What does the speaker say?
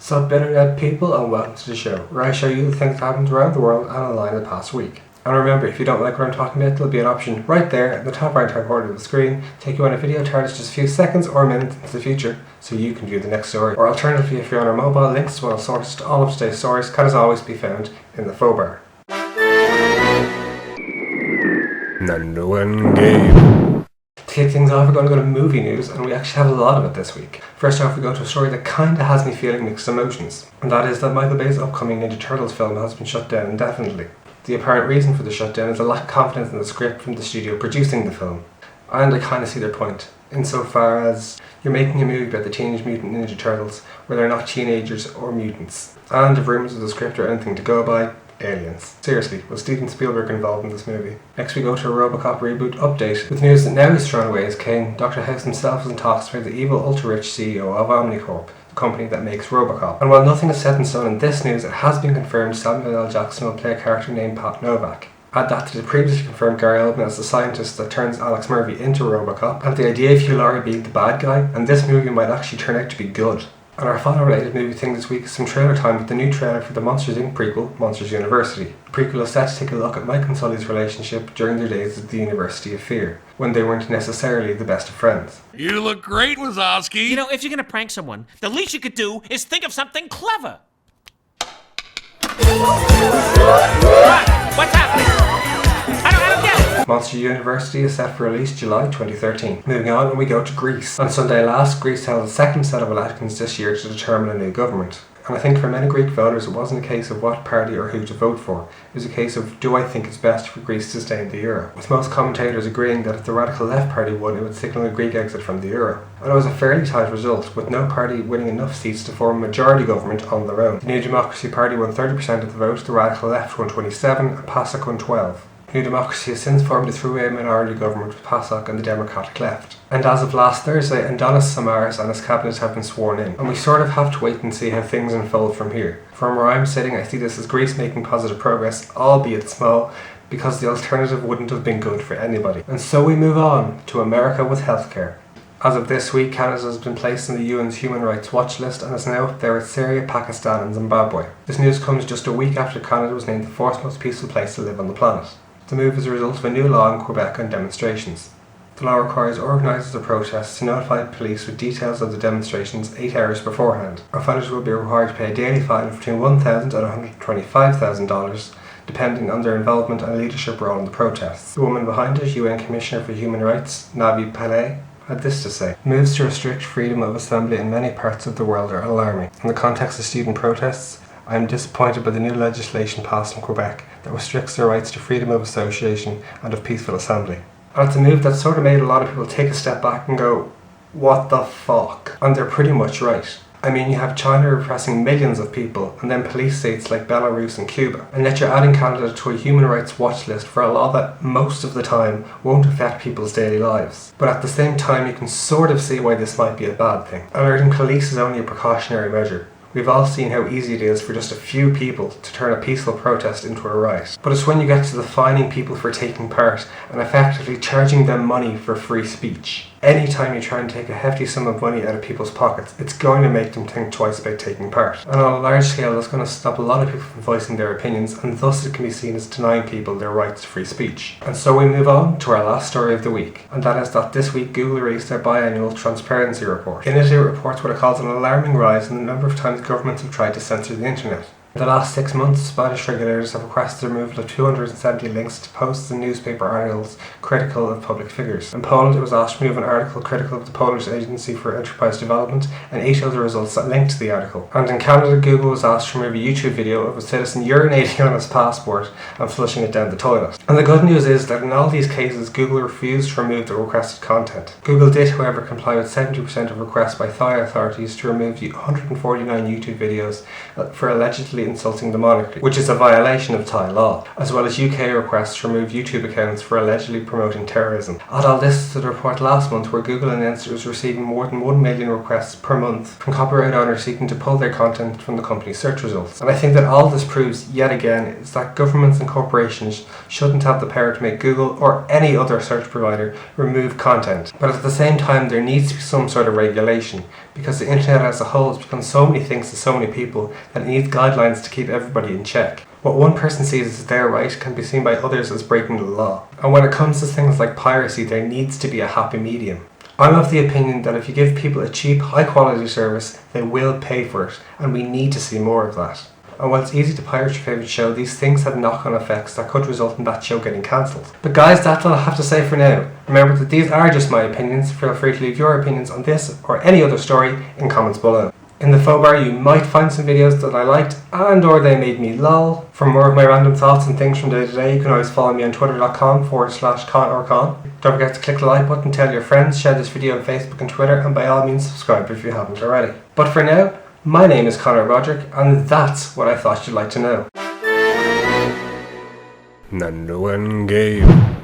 Sup internet people, and welcome to the show, where I show you the things that happened around the world and online in the past week. And remember, if you don't like what I'm talking about, there'll be an option right there in the top right hand corner of the screen, take you on a video TARDIS just a few seconds or minutes into the future, so you can view the next story. Or alternatively, if you're on our mobile, links to all sources to all of today's stories can as always be found in the faux bar. nandoandgabe. To kick things off, we're going to go to movie news, and we actually have a lot of it this week. First off, we go to a story that kinda has me feeling mixed emotions, and that is that Michael Bay's upcoming Ninja Turtles film has been shut down indefinitely. The apparent reason for the shutdown is a lack of confidence in the script from the studio producing the film. And I kinda see their point, insofar as you're making a movie about the Teenage Mutant Ninja Turtles where they're not teenagers or mutants. And if rumours of the script are anything to go by, aliens. Seriously, was Steven Spielberg involved in this movie? Next we go to a Robocop reboot update, with news that now he's thrown away as king. Dr. House himself is in talks with the evil ultra-rich CEO of Omnicorp, the company that makes Robocop. And while nothing is set in stone in this news, it has been confirmed Samuel L. Jackson will play a character named Pat Novak. Add that to the previously confirmed Gary Oldman as the scientist that turns Alex Murphy into Robocop, and the idea of Hugh Laurie being the bad guy, and this movie might actually turn out to be good. And our final related movie thing this week is some trailer time with the new trailer for the Monsters Inc. prequel, Monsters University. The prequel is set to take a look at Mike and Sully's relationship during their days at the University of Fear, when they weren't necessarily the best of friends. You look great, Wazowski! You know, if you're gonna prank someone, the least you could do is think of something clever. What's happening? I don't get it! Monster University is set for release July 2013. Moving on, we go to Greece. On Sunday last, Greece held a second set of elections this year to determine a new government. And I think for many Greek voters it wasn't a case of what party or who to vote for. It was a case of, do I think it's best for Greece to stay in the euro? With most commentators agreeing that if the radical left party won, it would signal a Greek exit from the euro. And it was a fairly tight result, with no party winning enough seats to form a majority government on their own. The New Democracy Party won 30% of the vote, the radical left won 27, and PASOK won 12. New Democracy has since formed a three-way minority government with PASOK and the Democratic Left. And as of last Thursday, Andonis Samaras and his cabinet have been sworn in, and we sort of have to wait and see how things unfold from here. From where I'm sitting, I see this as Greece making positive progress, albeit small, because the alternative wouldn't have been good for anybody. And so we move on to America with healthcare. As of this week, Canada has been placed on the UN's Human Rights Watchlist and is now up there with Syria, Pakistan and Zimbabwe. This news comes just a week after Canada was named the fourth most peaceful place to live on the planet. The move is a result of a new law in Quebec on demonstrations. The law requires organisers of protests to notify police with details of the demonstrations 8 hours beforehand. Offenders will be required to pay a daily fine of between $1,000 and $125,000, depending on their involvement and leadership role in the protests. The woman behind it, UN Commissioner for Human Rights, Navi Pillay, had this to say: moves to restrict freedom of assembly in many parts of the world are alarming. In the context of student protests, I am disappointed by the new legislation passed in Quebec that restricts their rights to freedom of association and of peaceful assembly. And it's a move that sort of made a lot of people take a step back and go, what the fuck? And they're pretty much right. I mean, you have China repressing millions of people, and then police states like Belarus and Cuba, and yet you're adding Canada to a human rights watch list for a law that most of the time won't affect people's daily lives. But at the same time, you can sort of see why this might be a bad thing. Alerting police is only a precautionary measure. We've all seen how easy it is for just a few people to turn a peaceful protest into a riot. But it's when you get to the fining people for taking part and effectively charging them money for free speech. Anytime you try and take a hefty sum of money out of people's pockets, it's going to make them think twice about taking part. And on a large scale, that's going to stop a lot of people from voicing their opinions, and thus it can be seen as denying people their rights to free speech. And so we move on to our last story of the week, and that is that this week Google released their biannual transparency report. In it, it reports what it calls an alarming rise in the number of times governments have tried to censor the internet. In the last 6 months, Spanish regulators have requested the removal of 270 links to posts and newspaper articles critical of public figures. In Poland, it was asked to remove an article critical of the Polish Agency for Enterprise Development and 8 other results that linked to the article. And in Canada, Google was asked to remove a YouTube video of a citizen urinating on his passport and flushing it down the toilet. And the good news is that in all these cases, Google refused to remove the requested content. Google did, however, comply with 70% of requests by Thai authorities to remove the 149 YouTube videos for allegedly insulting the monarchy, which is a violation of Thai law, as well as UK requests to remove YouTube accounts for allegedly promoting terrorism. Add all this to the report last month where Google announced it was receiving more than 1 million requests per month from copyright owners seeking to pull their content from the company's search results. And I think that all this proves yet again is that governments and corporations shouldn't have the power to make Google or any other search provider remove content. But at the same time, there needs to be some sort of regulation, because the internet as a whole has become so many things to so many people that it needs guidelines to keep everybody in check. What one person sees as their right can be seen by others as breaking the law. And when it comes to things like piracy, there needs to be a happy medium. I'm of the opinion that if you give people a cheap, high quality service, they will pay for it, and we need to see more of that. And while it's easy to pirate your favourite show, these things have knock-on effects that could result in that show getting cancelled. But guys, that's all I have to say for now. Remember that these are just my opinions. Feel free to leave your opinions on this or any other story in comments below. In the faux bar you might find some videos that I liked and or they made me lol. For more of my random thoughts and things from day to day, you can always follow me on twitter.com/con. Don't forget to click the like button, tell your friends, share this video on Facebook and Twitter, and by all means subscribe if you haven't already. But for now, my name is Conor Roderick, and that's what I thought you'd like to know. Nandoandgabe.